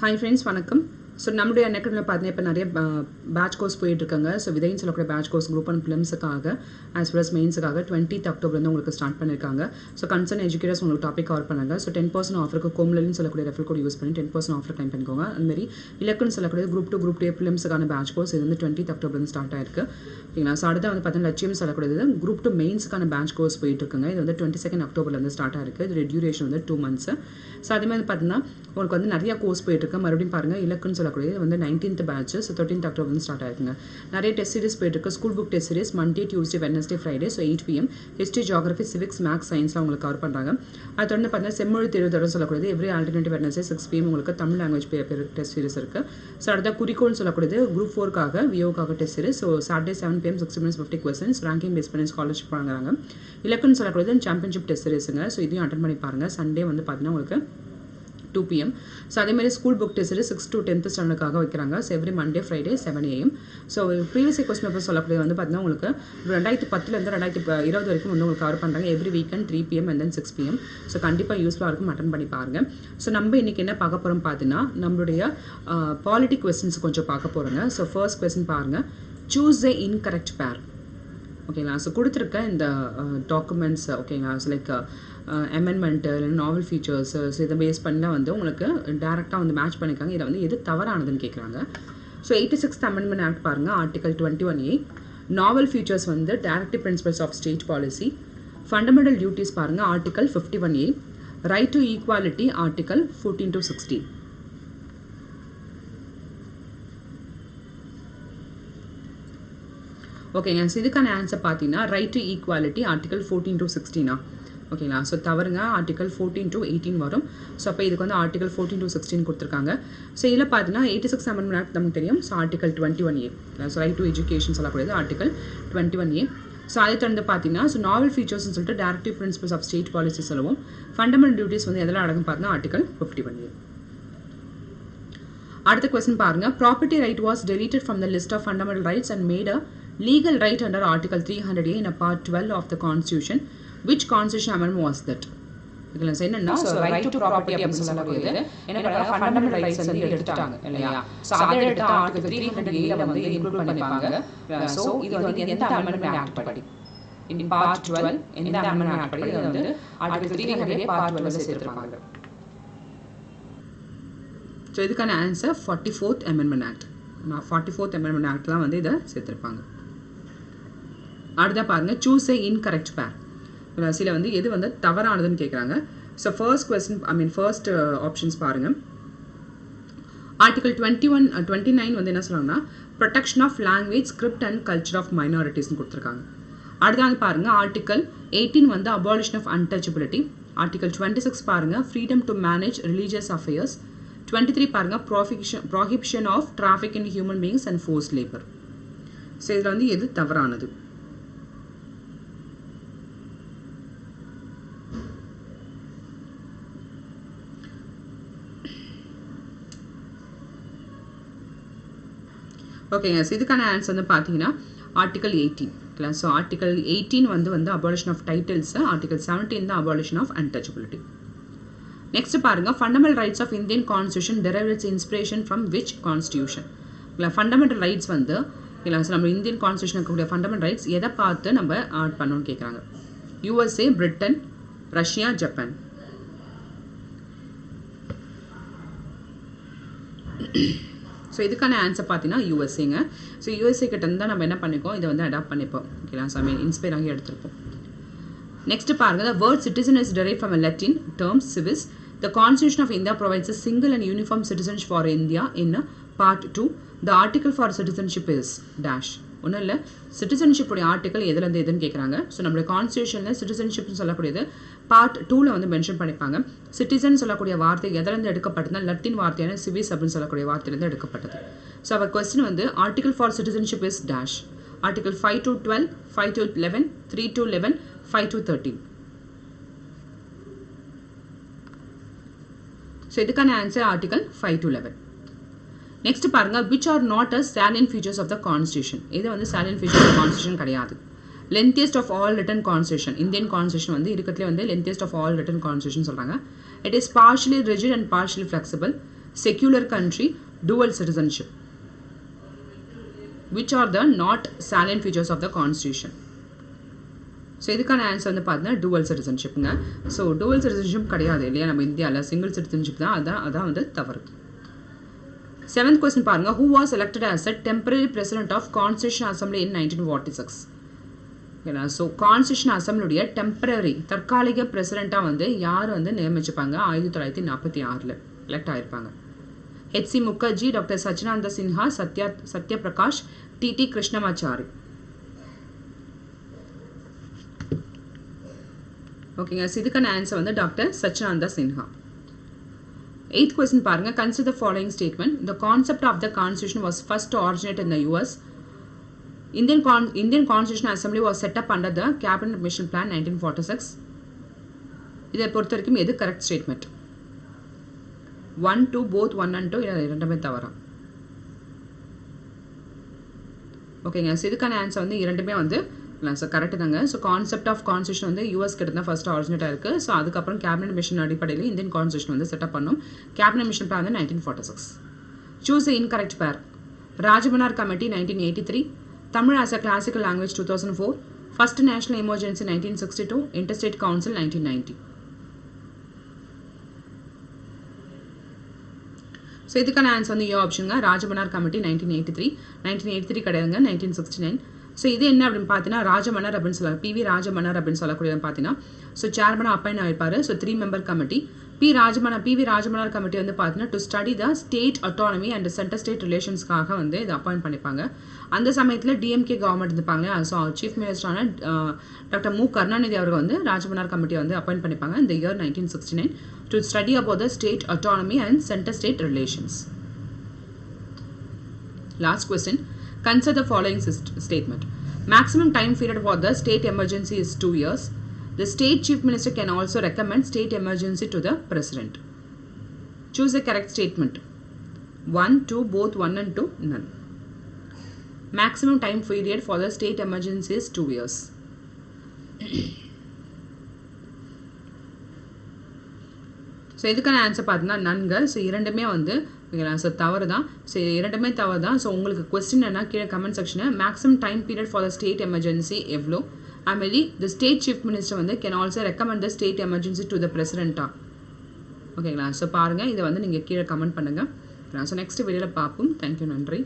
Hi friends, வணக்கம். So நம்மளுடைய அன்அகாடமியில் பார்த்தீங்கன்னா இப்போ நிறைய பேட்ச் கோர்ஸ் போயிட்டுருக்காங்க. ஸோ விதைன்னு சொல்லக்கூடிய பேட்ச் கோர்ஸ் குரூப் அண்ட் ஃபிலிம்ஸுக்காக ஆஸ் வெல் அஸ் மெயின்ஸுக்காக 20th October வந்து உங்களுக்கு ஸ்டார்ட் பண்ணியிருக்காங்க. ஸோ கன்சர்ன் எஜுகேட்டர்ஸ் உங்களுக்கு டாபிக் கவர் பண்ணாங்க. ஸோ 10% ஆஃபருக்கு கோம்லன்னு சொல்லக்கூடிய ரெஃபர் கோட் யூஸ் பண்ணி 10% ஆஃபர் டைம் பண்ணிக்கோங்க. அதுமாரி இலக்குன்னு சொல்லக்கூடிய குரூப் 2 குரூப் 2 ஃபிலிம்ஸுக்கான பேட்ச் கோர்ஸ் இது வந்து 20th October வந்து ஸ்டார்ட் ஆயிருக்கு. ஓகேங்களா. ஸோ அடுத்த வந்து பார்த்தீங்கன்னா லட்சியம் சொல்லக்கூடியது குரூப் 2 மெயின்ஸுக்கான பேட்ச் கோர்ஸ் போயிட்டு இருக்குங்க. இது வந்து 22nd October வந்து ஸ்டார்ட் ஆயிருக்கு. இது டியூரேஷன் வந்து 2 months. ஸோ அதே மாதிரி பார்த்தீங்கன்னா உங்களுக்கு வந்து நிறைய கோர்ஸ் போயிட்டு இருக்கு. மறுபடியும் பாருங்கள் இலக்குன்னு சொல்லக்கூடியது வந்து 19th batch. So 13th October வந்து ஸ்டார்ட் ஆயிருக்குங்க. நிறைய டெஸ்ட் சீரிஸ் போயிட்டு இருக்கு. School book test series Monday Tuesday Wednesday Friday. So 8 PM history geography civics maths சயின்ஸ்லாம் உங்களுக்கு கவர் பண்ணுறாங்க. அது தொடர்ந்து பார்த்தீங்கன்னா செம்மொழி தேர்வு சொல்லக்கூடியது எவ்ரி ஆல்டர்னேட்டிவ் வெட்னஸ்டே 6 PM உங்களுக்கு தமிழ் லாங்குவேஜ் டெஸ்ட் சீரிஸ் இருக்குது. ஸோ அடுத்த குறிக்கோள்னு சொல்லக்கூடியது குரூப் 4க்காக விஓக்காக test series. So Saturday 7 PM 60 minutes 50 questions ranking base பண்ணி ஸ்காலர்ஷிப் வாங்குறாங்க. இலக்குன்னு சொல்லக்கூடியது சாம்பியன்ஷிப் டெஸ்ட் சீரிஸுங்க. ஸோ இதையும் அட்டன் பண்ணி பாருங்கள். சண்டே வந்து பார்த்தீங்கன்னா உங்களுக்கு 2 PM. ஸோ அதேமாதிரி school book test 6 to 10th ஸ்டாண்டர்டுக்காக வைக்கிறாங்க. So every Monday Friday 7 AM. So previous question paper சொல்லக்கூடிய வந்து பார்த்தீங்கன்னா உங்களுக்கு 2010 2020 வரைக்கும் வந்து உங்களுக்கு கவர் பண்ணுறாங்க. Every weekend 3 PM and then 6 PM. So கண்டிப்பாக யூஸ்ஃபுல்லாக இருக்கும், அட்டன் பண்ணி பாருங்கள். ஸோ நம்ம இன்றைக்கி என்ன பார்க்க போகிறோம் பார்த்தீங்கன்னா நம்மளுடைய பாலிட்டி கொஸ்டின்ஸ் கொஞ்சம் பார்க்க போகிறோங்க. ஸோ ஃபர்ஸ்ட் கொஸ்டின் பாருங்கள், சூஸ் எ இன்கரெக்ட் பேர். ஓகேங்களா. ஸோ கொடுத்துருக்க இந்த டாக்குமெண்ட்ஸ் ஓகேங்களா. ஸோ லைக் அமெண்ட்மெண்ட்டு இல்லை நாவல் ஃபீச்சர்ஸ். ஸோ இதை பேஸ் பண்ணால் வந்து உங்களுக்கு டேரெக்டாக வந்து மேட்ச் பண்ணியிருக்காங்க. இதை வந்து எது தவறானதுன்னு கேட்குறாங்க. ஸோ 86th Amendment Act பாருங்கள், Article 21A. நாவல் ஃபீச்சர்ஸ் வந்து directive principles of state policy. Fundamental duties பாருங்கள், Article 51A. Right to equality, Article 14 to 16. ஓகேங்க. ஸோ இதுக்கான ஆன்சர் பார்த்தீங்கன்னா right to equality Article 14 to 16. ஓகேங்களா. ஸோ தவறுங்க, Article 14 to 18 வரும். So அப்போ இதுக்கு வந்து Article 14 to 16 கொடுத்துருக்காங்க. ஸோ இதில் பார்த்தீங்கன்னா 86th Amendment Act நமக்கு தெரியும். So Article 21A. So right to education சொல்லக்கூடியது Article 21A. ஸோ அதை தொடர்ந்து பார்த்தீங்கன்னா ஸோ நாவல் ஃபீச்சர்ஸ்னு சொல்லிட்டு directive principles of state policy சொல்லுவோம். ஃபண்டமெண்டல் டியூட்டிஸ் வந்து எதெல்லாம் அடங்கும் பார்த்தீங்கன்னா Article 51A. அடுத்த கொஸ்டின் பாருங்கள், property right was deleted from the list of fundamental rights and made a legal right under Article 300A in a part 12 of the Constitution. Which constitution amendment was that? இதுல என்னன்னா right to property அப்படி சொல்லக்கூடியது என்ன பண்ணாங்க, fundamental rights வந்து எடுத்துட்டாங்க இல்லையா. So அதை எடுத்து Article 300A ல வந்து இன்க்ளூட் பண்ணிப்பாங்க. சோ இது வந்து எந்த அமெண்ட்மென்ட் ஆக்ட் படி in part 12 எந்த அமெண்ட்மென்ட் ஆக்ட் படி வந்து Article 300A part 12 ல சேர்த்திருப்பாங்க. சோ இதுக்கான answer 44th Amendment Act. 44th Amendment Act தான் வந்து இதை சேர்த்திருப்பாங்க. அடுத்த பாருங்க, சூஸ் எ இன்கரெக்ட் பேர். சில வந்து எது வந்து தவறானதுன்னு கேட்குறாங்க. ஸோ ஃபர்ஸ்ட் ஆப்ஷன்ஸ் பாருங்க. Article 29 வந்து என்ன சொல்லுவாங்கன்னா protection of language, script and culture of மைனாரிட்டிஸ்னு கொடுத்துருக்காங்க. அடுத்த பாருங்க, Article 18 வந்து அபாலிஷன் ஆஃப் அன்டச்சபிலிட்டி. Article 26 பாருங்க, freedom to manage religious affairs. 23 பாருங்க, prohibition of traffic in human beings and force labour. So இதில் வந்து எது தவறானது? ஓகேங்க. ஸோ இதுக்கான ஆன்சர் வந்து பார்த்தீங்கன்னா Article 18. ஸோ Article 18 வந்து அபாலிஷன் ஆஃப் டைட்டில்ஸ். Article 17 தான் அபாலிஷன் ஆஃப் அன்டச்சபிலிட்டி. நெக்ஸ்ட் பாருங்க, fundamental rights of Indian constitution derive its inspiration from which constitution? இல்லை ஃபண்டமெண்டல் ரைட்ஸ் வந்து இல்லை நம்ம இந்தியன் கான்ஸ்டியூஷன் இருக்கக்கூடிய ஃபண்டமெண்டல் ரைட்ஸ் எதை பார்த்து நம்ம ஆட் பண்ணணும்னு கேட்குறாங்க. USA, Britain, Russia, Japan. So இதுக்கான ஆன்சர் பார்த்தீங்கன்னா USAங்க. ஸோ USA கிட்ட இருந்தால் நம்ம என்ன பண்ணிப்போம், இதை வந்து அடாப்ட் பண்ணிப்போம். ஓகேங்களா. ஸோ இன்ஸ்பயர் ஆகி எடுத்திருப்போம். நெக்ஸ்ட் பாருங்க, the word citizen is derived from a Latin term civis. The Constitution of India provides a single and uniform citizenship for India in part 2. The article for citizenship is dash. ஒன்றும் இல்லை, citizenship உடைய article எதுலேருந்து எதுன்னு கேட்குறாங்க. So நம்மளுடைய கான்ஸ்டியூஷனில் சிட்டிசன்ஷிப்னு சொல்லக்கூடியது part 2ல் வந்து மென்ஷன் பண்ணிப்பாங்க. சிட்டிசன் சொல்லக்கூடிய வார்த்தை எதுலேருந்து எடுக்கப்பட்டதுன்னா லத்தீன் வார்த்தையான சிவிஸ் அப்படின்னு சொல்லக்கூடிய வார்த்தையிலேருந்து எடுக்கப்பட்டது. ஸோ அவர் கொஸ்டின் வந்து article for citizenship is dash. Article 5 to 12, 5 to 11, 3 to 11, 5 to 13. So இதுக்கான ஆன்சர் Article 5 to 11. நெக்ஸ்ட் பாருங்க, which are not as salient features of the constitution. இது வந்து salient features of the constitution கிடையாது. lengthiest of all written constitution. Indian constitution வந்து இருக்கிறதுலே வந்து lengthiest of all written constitution சொல்றாங்க. It is partially rigid and partially flexible. secular country, dual citizenship. Which are the not salient features of the constitution? So இதுக்கான answer வந்து பார்த்தீங்கன்னா dual citizenshipங்க. So dual citizenship கிடையாது இல்லையா நம்ம இந்தியாவில், single citizenship தான். அதான் வந்து தவறு. 7th question பாருங்க. Who was elected as a temporary president of Constitution Assembly in 1946? ஓகேங்களா. ஸோ கான்ஸ்டியூஷன் அசம்பிளியுடைய டெம்பரரி தற்காலிக பிரசிடெண்ட்டாக வந்து யார் வந்து நியமிச்சுப்பாங்க 1946 எலெக்ட் ஆகிருப்பாங்க? ஹெச்சி முகர்ஜி, டாக்டர் சச்சிதானந்த சின்ஹா, சத்யபிரகாஷ், டிடி கிருஷ்ணமாச்சாரி. ஓகேங்க. இதுக்கான ஆன்சர் வந்து டாக்டர் சச்சிதானந்த சின்ஹா. 8th question பாருங்க. Consider the following statement. The concept of the constitution was first originated in the US. Indian Constitutional Assembly was set up under the Cabinet Mission Plan 1946. இதை பொறுத்த வரைக்கும் எது correct statement? 1, 2 both 1 and 2 இரண்டுமே தவறா? ஓகேங்க. இதுக்கான answer வந்து இரண்டுமே வந்து கரெக்ட் தாங்க. ஸோ கான்செப்ட் ஆஃப் கான்ஸ்டியூஷன் வந்து யூஎஸ் கிட்ட தான் ஃபர்ஸ்ட் ஆரிஜினேட் ஆயிருக்கு. ஸோ அதுக்கப்புறம் கேபினட் மிஷன் அடிப்படையில் இந்தியன் கான்ஸ்டியூஷன் வந்து செட்டப் பண்ணும். கேபினட் மிஷன் பிளான் வந்து 1946. சூஸ் இன்கரெக்ட் பேர். Rajamannar committee 1983, Tamil as a classical language 2004, First National Emergency 1962, Interstate Council 1990. So இதுக்கான ஆன்சர் வந்து ஏ ஆப்ஷனுங்க. ராஜமன்னார் கமிட்டி 1983 கிடையாதுங்க, 1969. ஸோ இது என்ன அப்படின்னு பார்த்தீங்கன்னா ராஜமன்னார் அப்படின்னு சொல்லுவாங்க, பிவி ராஜமன்னார் அப்படின்னு சொல்லக்கூடியது பார்த்தீங்கன்னா ஸோ சேர்மனாக அப்பாயின் ஆகிருப்பார். So 3 member committee. PV Rajamannar committee வந்து பார்த்தீங்கன்னா to study the state autonomy and centre state ரிலேஷன்ஸ்க்காக வந்து இதை அப்பாயிண்ட் பண்ணிப்பாங்க. அந்த சமயத்தில் டிஎம்கே கவர்மெண்ட் இருப்பாங்க. ஸோ சீஃப் மினிஸ்டரான டாக்டர் மு கருணாநிதி அவர்கள் வந்து ராஜமன்னார் கமிட்டியை வந்து அப்பாயிண்ட் பண்ணிப்பாங்க இந்த year 1969 to study about the state autonomy and centre state relations. Last question. Consider the following statement. Maximum time period for the state emergency is 2 years. The state chief minister can also recommend state emergency to the president. Choose the correct statement. 1, 2 both 1 and 2 none. Maximum time period for the state emergency is 2 years. So இதுக்கான answer பார்த்தீங்கன்னா நன்கு. So இரண்டுமே வந்து so தவறு தான். So இரண்டுமே தவறு தான். ஸோ உங்களுக்கு கொஸ்டின் என்ன கீழே கமெண்ட் செக்ஷனில் maximum time period for the state emergency எவ்வளோ, அதுமாரி த ஸ்டேட் சீஃப் மினிஸ்டர் வந்து can also recommend the state emergency to the பிரசிடென்ட்டா. ஓகேங்களா. ஸோ பாருங்கள், இதை வந்து நீங்கள் கீழே கமெண்ட் பண்ணுங்கள். ஸோ நெக்ஸ்ட் வீடியோவில் பார்ப்போம். தேங்க்யூ, நன்றி.